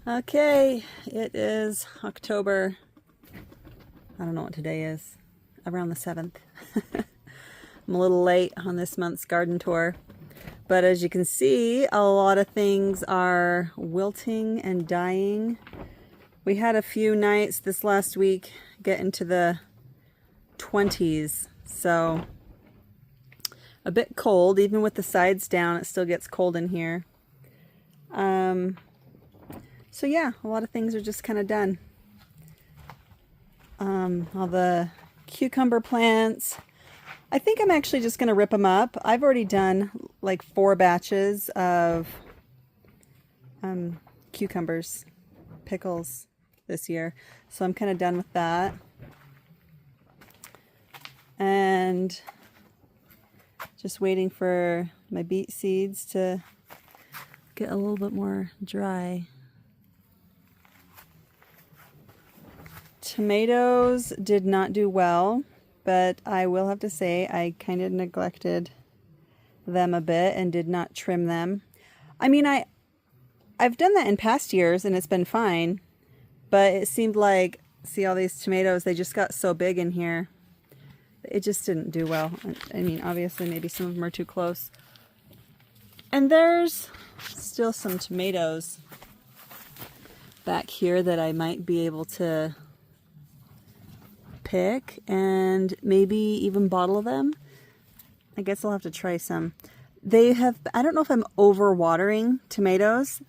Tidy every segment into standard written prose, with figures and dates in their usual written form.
Okay, it is October. I don't know what today is. Around the 7th. I'm a little late on this month's garden tour. But as you can see, a lot of things are wilting and dying. We had a few nights this last week get into the 20s. So a bit cold. Even with the sides down, it still gets cold in here. So yeah, a lot of things are just kind of done. All the cucumber plants, I think I'm actually just going to rip them up. I've already done like 4 batches of cucumbers, pickles this year. So I'm kind of done with that. And just waiting for my beet seeds to get a little bit more dry. Tomatoes did not do well, but I will have to say I kind of neglected them a bit and did not trim them. I mean, I've done that in past years and it's been fine, but it seemed like, see all these tomatoes, they just got so big in here. It just didn't do well. I mean, obviously maybe some of them are too close. And there's still some tomatoes back here that I might be able to pick and maybe even bottle them. I guess I'll have to try some. They have, I don't know if I'm over watering tomatoes.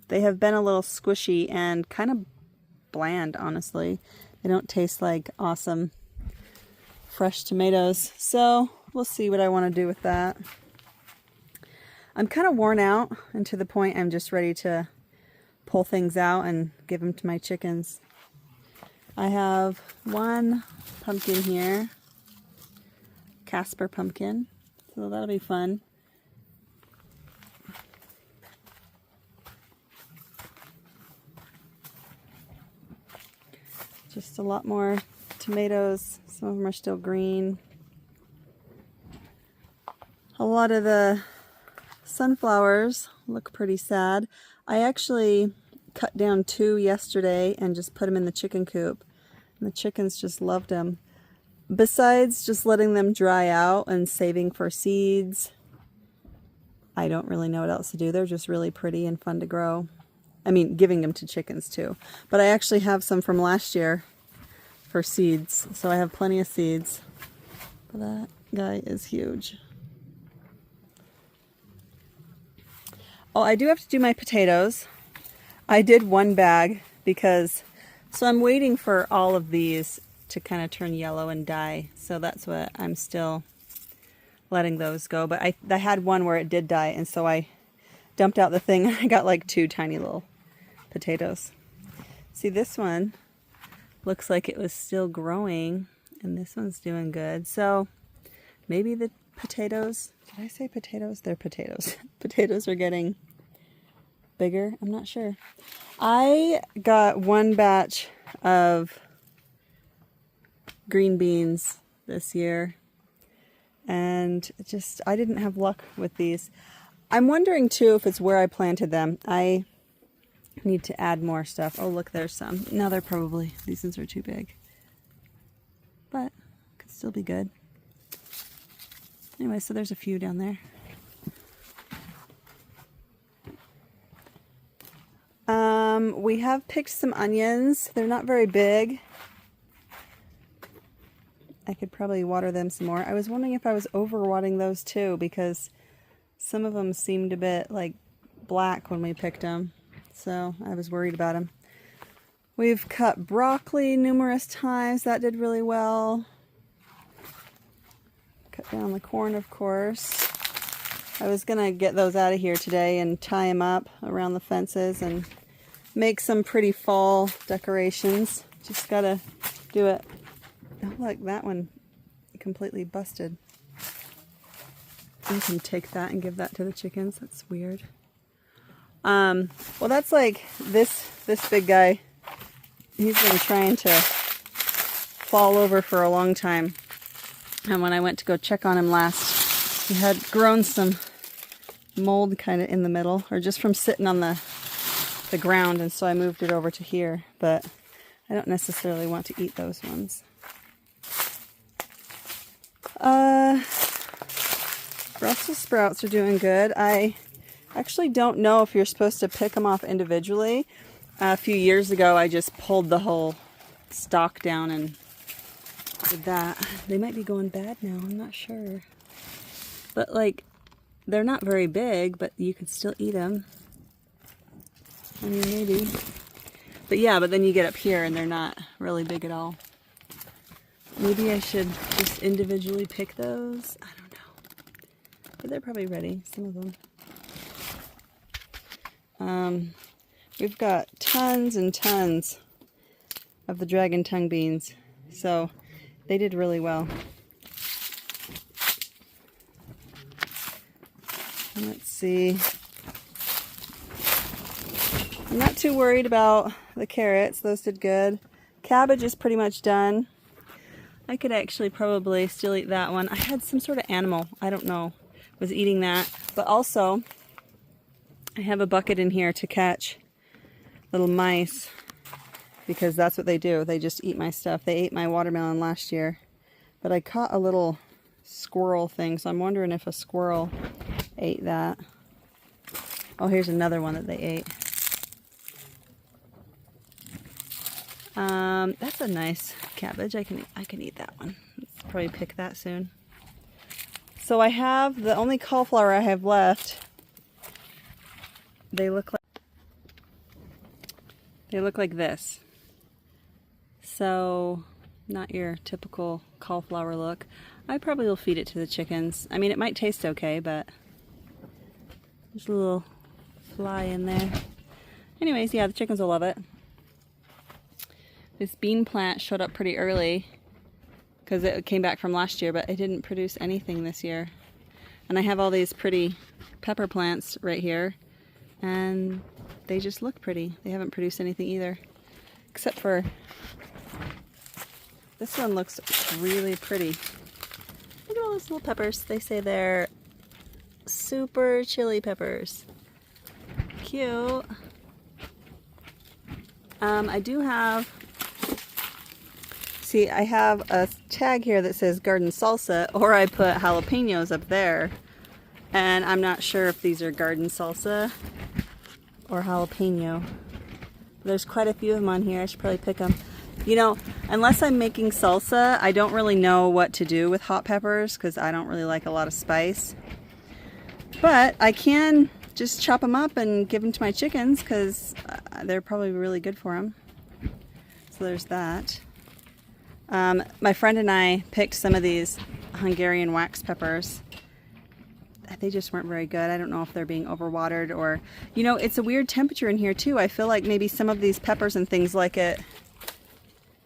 They have been a little squishy and kind of bland, honestly. They don't taste like awesome fresh tomatoes. So we'll see what I want to do with that. I'm kind of worn out and to the point I'm just ready to pull things out and give them to my chickens. I have one pumpkin here, Casper pumpkin, so that'll be fun. Just a lot more tomatoes, some of them are still green. A lot of the sunflowers look pretty sad. I actually cut down 2 yesterday and just put them in the chicken coop. And the chickens just loved them. Besides just letting them dry out and saving for seeds, I don't really know what else to do. They're just really pretty and fun to grow. I mean, giving them to chickens too. But I actually have some from last year for seeds. So I have plenty of seeds. But that guy is huge. Oh, I do have to do my potatoes. I did 1 bag because, so I'm waiting for all of these to kind of turn yellow and die. So that's what I'm still letting those go. But I had one where it did die, and so I dumped out the thing. I got like 2 tiny little potatoes. See, this one looks like it was still growing, and this one's doing good. So maybe the potatoes, did I say potatoes? They're potatoes. Potatoes are getting bigger. I'm not sure. I got 1 batch of green beans this year, and just I didn't have luck with these. I'm wondering too if it's where I planted them. I need to add more stuff. Oh, look, there's some. Now they're probably, these ones are too big, but could still be good. Anyway, so there's a few down there. We have picked some onions. They're not very big. I could probably water them some more. I was wondering if I was overwatering those too, because some of them seemed a bit like black when we picked them. So I was worried about them. We've cut broccoli numerous times. That did really well. Cut down the corn, of course. I was gonna get those out of here today and tie them up around the fences and make some pretty fall decorations. Just gotta do it. Oh, look, that one completely busted. You can take that and give that to the chickens. That's weird. Well, that's like this big guy. He's been trying to fall over for a long time. And when I went to go check on him last, he had grown some mold kind of in the middle, or just from sitting on the the ground, and so I moved it over to here, but I don't necessarily want to eat those ones. Brussels sprouts are doing good. I actually don't know if you're supposed to pick them off individually. A few years ago, I just pulled the whole stalk down and did that. They might be going bad now, I'm not sure. But like, they're not very big, but you could still eat them. I mean, maybe. But yeah, but then you get up here and they're not really big at all. Maybe I should just individually pick those. I don't know. But they're probably ready, some of them. We've got tons and tons of the dragon tongue beans. So they did really well. Let's see. I'm not too worried about the carrots. Those did good. Cabbage is pretty much done. I could actually probably still eat that one. I had some sort of animal, I don't know, was eating that. But also, I have a bucket in here to catch little mice, because that's what they do. They just eat my stuff. They ate my watermelon last year. But I caught a little squirrel thing, so I'm wondering if a squirrel ate that. Oh, here's another one that they ate. That's a nice cabbage. I can eat that one. Let's probably pick that soon. So I have the only cauliflower I have left. They look like this. So not your typical cauliflower look. I probably will feed it to the chickens. I mean, it might taste okay, but there's a little fly in there. Anyways, yeah, the chickens will love it. This bean plant showed up pretty early because it came back from last year, but it didn't produce anything this year. And I have all these pretty pepper plants right here, and they just look pretty. They haven't produced anything either, except for this one looks really pretty. Look at all those little peppers. They say they're super chili peppers. Cute. I do have, see, I have a tag here that says garden salsa, or I put jalapenos up there, and I'm not sure if these are garden salsa or jalapeno. There's quite a few of them on here. I should probably pick them. You know, unless I'm making salsa, I don't really know what to do with hot peppers because I don't really like a lot of spice. But I can just chop them up and give them to my chickens because they're probably really good for them. So there's that. My friend and I picked some of these Hungarian wax peppers. They just weren't very good. I don't know if they're being overwatered or, you know, it's a weird temperature in here too. I feel like maybe some of these peppers and things like it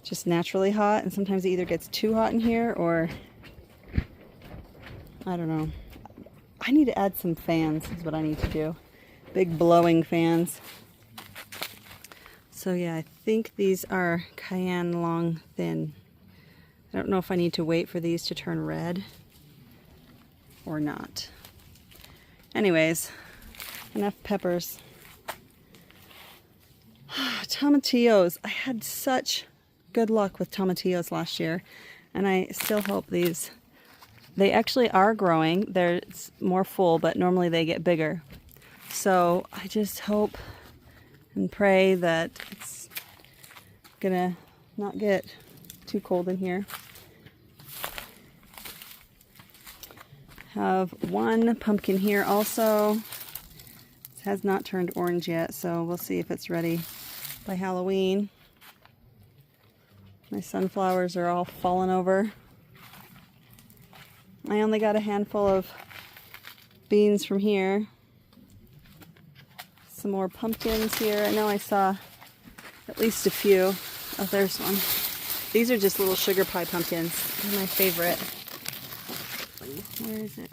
just naturally hot, and sometimes it either gets too hot in here or I don't know. I need to add some fans is what I need to do. Big blowing fans. So yeah, I think these are cayenne long thin. I don't know if I need to wait for these to turn red or not. Anyways, enough peppers. Tomatillos. I had such good luck with tomatillos last year, and I still hope these, they actually are growing. They're more full, but normally they get bigger. So I just hope and pray that it's gonna not get too cold in here. Have one pumpkin here also. It has not turned orange yet, so we'll see if it's ready by Halloween. My sunflowers are all fallen over. I only got a handful of beans from here. Some more pumpkins here. I know I saw at least a few. Oh, there's one. These are just little sugar pie pumpkins. They're my favorite. Where is it?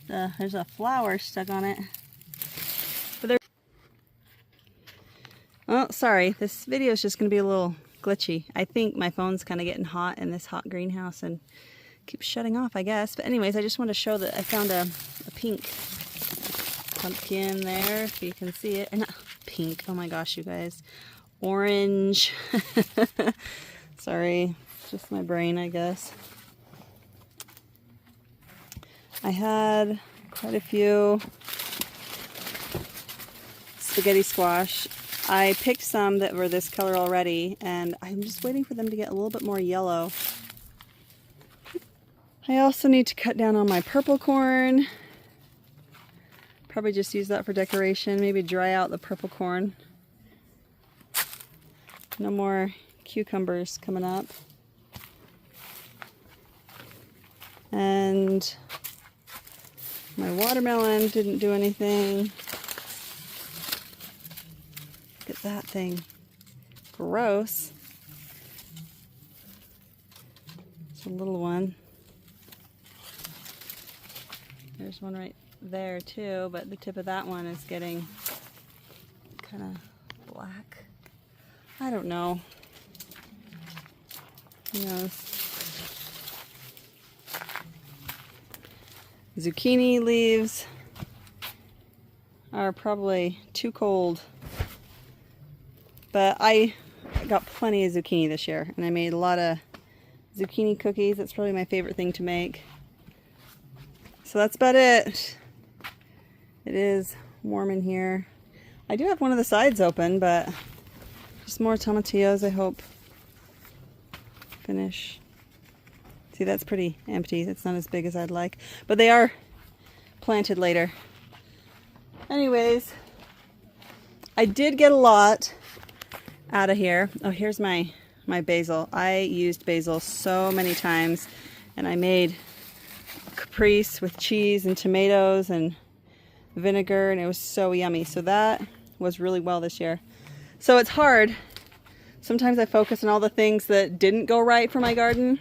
There's a flower stuck on it. But oh, sorry. This video is just going to be a little glitchy. I think my phone's kind of getting hot in this hot greenhouse and keeps shutting off, I guess. But anyways, I just want to show that I found a pink pumpkin there, if you can see it. And pink. Oh my gosh, you guys. Orange. Sorry, just my brain, I guess. I had quite a few spaghetti squash. I picked some that were this color already, and I'm just waiting for them to get a little bit more yellow. I also need to cut down on my purple corn. Probably just use that for decoration. Maybe dry out the purple corn. No more cucumbers coming up. And my watermelon didn't do anything. Look at that thing. Gross. It's a little one. There's one right there too, but the tip of that one is getting kind of black. I don't know. Who knows? Zucchini leaves are probably too cold, but I got plenty of zucchini this year, and I made a lot of zucchini cookies. That's probably my favorite thing to make. So that's about it. It is warm in here. I do have one of the sides open, but just more tomatillos, I hope. Finish. See, that's pretty empty. That's not as big as I'd like, but they are planted later. Anyways, I did get a lot out of here. Oh, here's my basil. I used basil so many times, and I made caprese with cheese and tomatoes and vinegar, and it was so yummy. So that was really well this year. So it's hard. Sometimes I focus on all the things that didn't go right for my garden,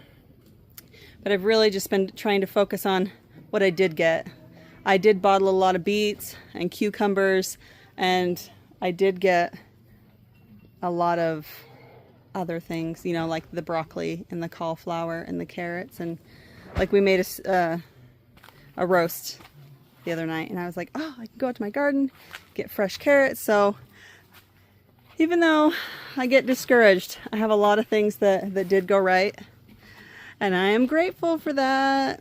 but I've really just been trying to focus on what I did get. I did bottle a lot of beets and cucumbers, and I did get a lot of other things, you know, like the broccoli and the cauliflower and the carrots, and like we made a roast the other night, and I was like, oh, I can go out to my garden, get fresh carrots. So even though I get discouraged, I have a lot of things that did go right, and I am grateful for that.